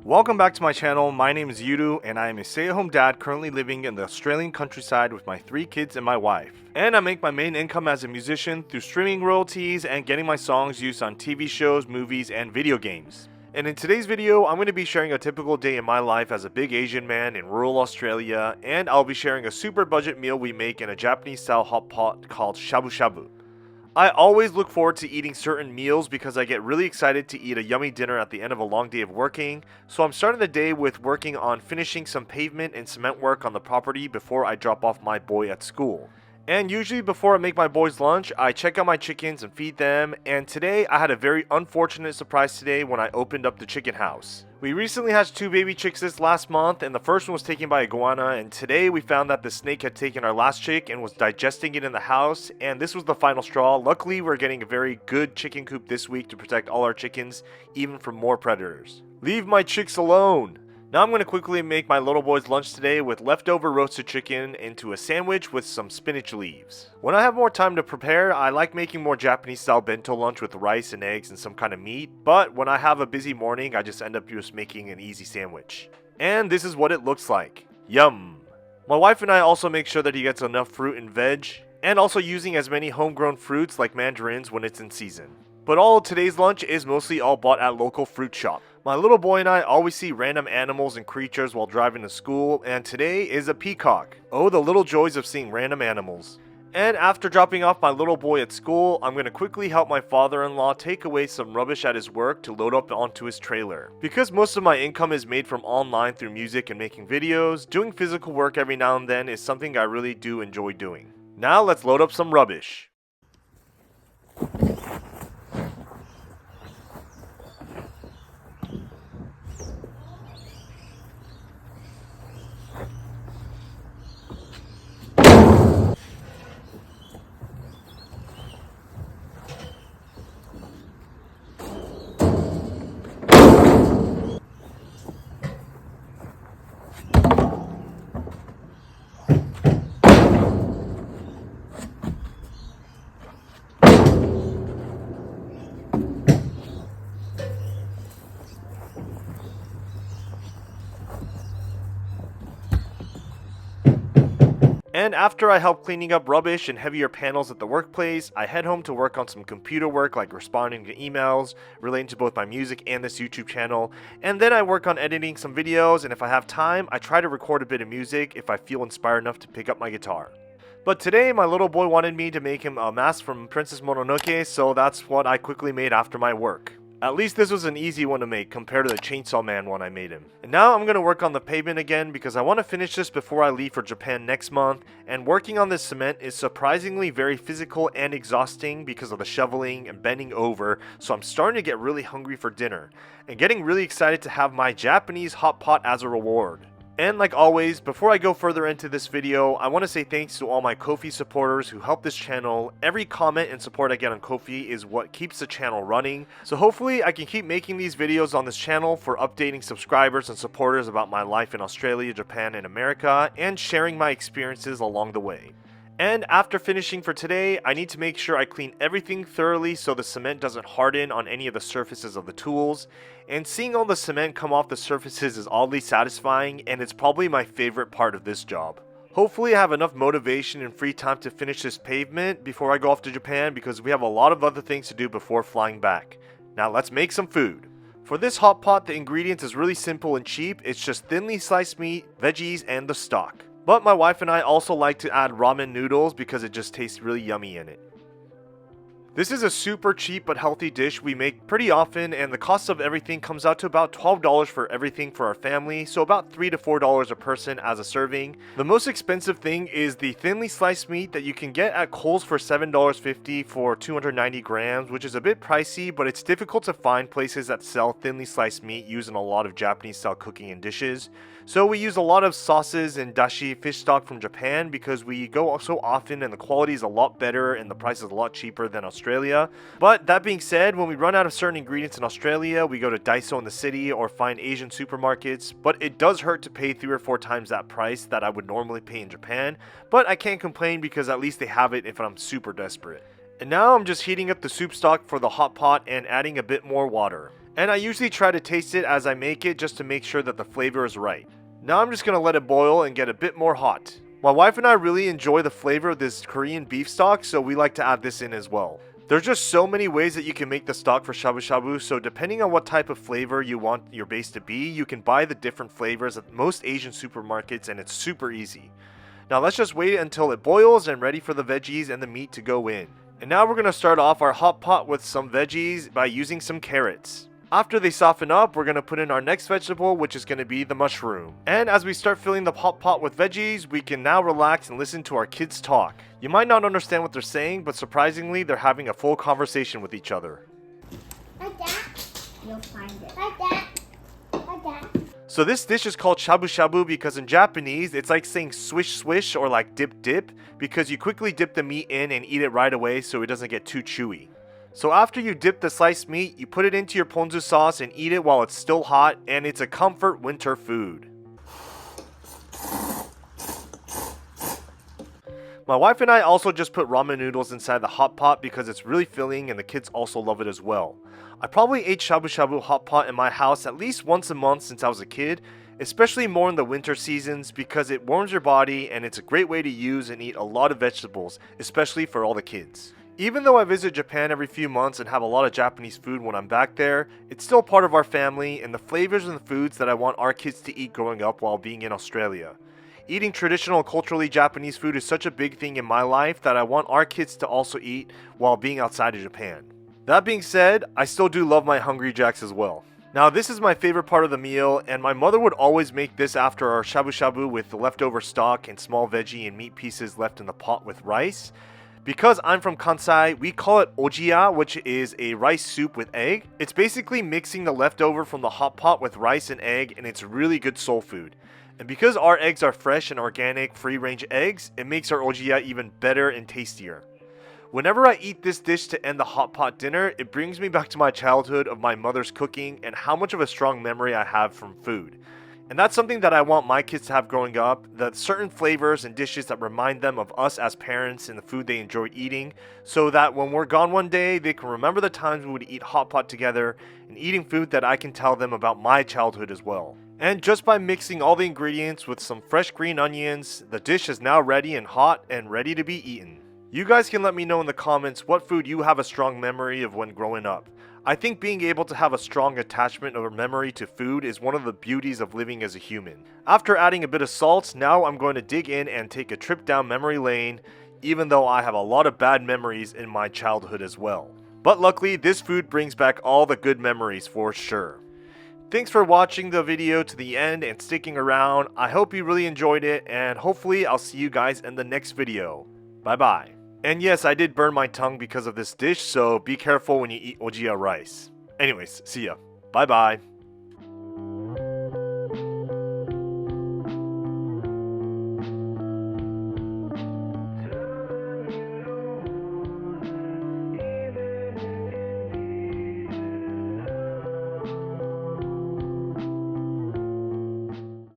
Welcome back to my channel. My name is YOODOO and I am a stay-at-home dad currently living in the Australian countryside with my 3 kids and my wife. And I make my main income as a musician through streaming royalties and getting my songs used on TV shows, movies, and video games. And in today's video, I'm going to be sharing a typical day in my life as a big Asian man in rural Australia, and I'll be sharing a super budget meal we make in a Japanese style hot pot called shabu shabu. I always look forward to eating certain meals because I get really excited to eat a yummy dinner at the end of a long day of working, so I'm starting the day with working on finishing some pavement and cement work on the property before I drop off my boy at school. And usually before I make my boys lunch, I check out my chickens and feed them, and today I had a very unfortunate surprise today when I opened up the chicken house. We recently hatched 2 baby chicks this last month, and the first one was taken by iguana, and today we found that the snake had taken our last chick and was digesting it in the house, and this was the final straw. Luckily, we're getting a very good chicken coop this week to protect all our chickens, even from more predators. Leave my chicks alone! Now I'm going to quickly make my little boy's lunch today with leftover roasted chicken into a sandwich with some spinach leaves. When I have more time to prepare, I like making more Japanese style bento lunch with rice and eggs and some kind of meat, but when I have a busy morning, I just end up just making an easy sandwich. And this is what it looks like. Yum! My wife and I also make sure that he gets enough fruit and veg, and also using as many homegrown fruits like mandarins when it's in season. But all of today's lunch is mostly all bought at local fruit shop. My little boy and I always see random animals and creatures while driving to school, and today is a peacock. Oh, the little joys of seeing random animals. And after dropping off my little boy at school, I'm going to quickly help my father-in-law take away some rubbish at his work to load up onto his trailer. Because most of my income is made from online through music and making videos, doing physical work every now and then is something I really do enjoy doing. Now let's load up some rubbish. And after I help cleaning up rubbish and heavier panels at the workplace, I head home to work on some computer work like responding to emails relating to both my music and this YouTube channel, and then I work on editing some videos, and if I have time, I try to record a bit of music if I feel inspired enough to pick up my guitar. But today my little boy wanted me to make him a mask from Princess Mononoke, so that's what I quickly made after my work. At least this was an easy one to make compared to the Chainsaw Man one I made him. And now I'm going to work on the pavement again because I want to finish this before I leave for Japan next month, and working on this cement is surprisingly very physical and exhausting because of the shoveling and bending over, so I'm starting to get really hungry for dinner, and getting really excited to have my Japanese hot pot as a reward. And like always, before I go further into this video, I want to say thanks to all my Ko-fi supporters who help this channel. Every comment and support I get on Ko-fi is what keeps the channel running, so hopefully I can keep making these videos on this channel for updating subscribers and supporters about my life in Australia, Japan, and America, and sharing my experiences along the way. And after finishing for today, I need to make sure I clean everything thoroughly so the cement doesn't harden on any of the surfaces of the tools. And seeing all the cement come off the surfaces is oddly satisfying, and it's probably my favorite part of this job. Hopefully I have enough motivation and free time to finish this pavement before I go off to Japan, because we have a lot of other things to do before flying back. Now let's make some food. For this hot pot, the ingredients is really simple and cheap. It's just thinly sliced meat, veggies, and the stock. But my wife and I also like to add ramen noodles because it just tastes really yummy in it. This is a super cheap but healthy dish we make pretty often, and the cost of everything comes out to about $12 for everything for our family, so about $3 to $4 a person as a serving. The most expensive thing is the thinly sliced meat that you can get at Kohl's for $7.50 for 290 grams, which is a bit pricey, but it's difficult to find places that sell thinly sliced meat used in a lot of Japanese style cooking and dishes. So we use a lot of sauces and dashi fish stock from Japan because we go so often and the quality is a lot better and the price is a lot cheaper than Australia. But that being said, when we run out of certain ingredients in Australia, we go to Daiso in the city or find Asian supermarkets, but it does hurt to pay 3 or 4 times that price that I would normally pay in Japan, but I can't complain because at least they have it if I'm super desperate. And now I'm just heating up the soup stock for the hot pot and adding a bit more water. And I usually try to taste it as I make it just to make sure that the flavor is right. Now I'm just gonna let it boil and get a bit more hot. My wife and I really enjoy the flavor of this Korean beef stock, so we like to add this in as well. There's just so many ways that you can make the stock for shabu shabu, so depending on what type of flavor you want your base to be, you can buy the different flavors at most Asian supermarkets, and it's super easy. Now let's just wait until it boils and ready for the veggies and the meat to go in. And now we're going to start off our hot pot with some veggies by using some carrots. After they soften up, we're going to put in our next vegetable, which is going to be the mushroom. And as we start filling the hot pot with veggies, we can now relax and listen to our kids talk. You might not understand what they're saying, but surprisingly, they're having a full conversation with each other. Like that, you'll find it. Like that, like that. So this dish is called shabu shabu because in Japanese, it's like saying swish swish or like dip dip, because you quickly dip the meat in and eat it right away so it doesn't get too chewy. So after you dip the sliced meat, you put it into your ponzu sauce and eat it while it's still hot, and it's a comfort winter food. My wife and I also just put ramen noodles inside the hot pot because it's really filling and the kids also love it as well. I probably ate shabu shabu hot pot in my house at least once a month since I was a kid, especially more in the winter seasons because it warms your body and it's a great way to use and eat a lot of vegetables, especially for all the kids. Even though I visit Japan every few months and have a lot of Japanese food when I'm back there, it's still part of our family and the flavors and the foods that I want our kids to eat growing up while being in Australia. Eating traditional culturally Japanese food is such a big thing in my life that I want our kids to also eat while being outside of Japan. That being said, I still do love my Hungry Jacks as well. Now this is my favorite part of the meal, and my mother would always make this after our shabu shabu with the leftover stock and small veggie and meat pieces left in the pot with rice. Because I'm from Kansai, we call it ojiya, which is a rice soup with egg. It's basically mixing the leftover from the hot pot with rice and egg, and it's really good soul food. And because our eggs are fresh and organic, free-range eggs, it makes our ojiya even better and tastier. Whenever I eat this dish to end the hot pot dinner, it brings me back to my childhood of my mother's cooking and how much of a strong memory I have from food. And that's something that I want my kids to have growing up, that certain flavors and dishes that remind them of us as parents and the food they enjoyed eating, so that when we're gone one day, they can remember the times we would eat hot pot together and eating food that I can tell them about my childhood as well. And just by mixing all the ingredients with some fresh green onions, the dish is now ready and hot and ready to be eaten. You guys can let me know in the comments what food you have a strong memory of when growing up. I think being able to have a strong attachment or memory to food is one of the beauties of living as a human. After adding a bit of salt, now I'm going to dig in and take a trip down memory lane, even though I have a lot of bad memories in my childhood as well. But luckily, this food brings back all the good memories for sure. Thanks for watching the video to the end and sticking around. I hope you really enjoyed it, and hopefully I'll see you guys in the next video. Bye bye. And yes, I did burn my tongue because of this dish, so be careful when you eat ojiya rice. Anyways, see ya. Bye bye.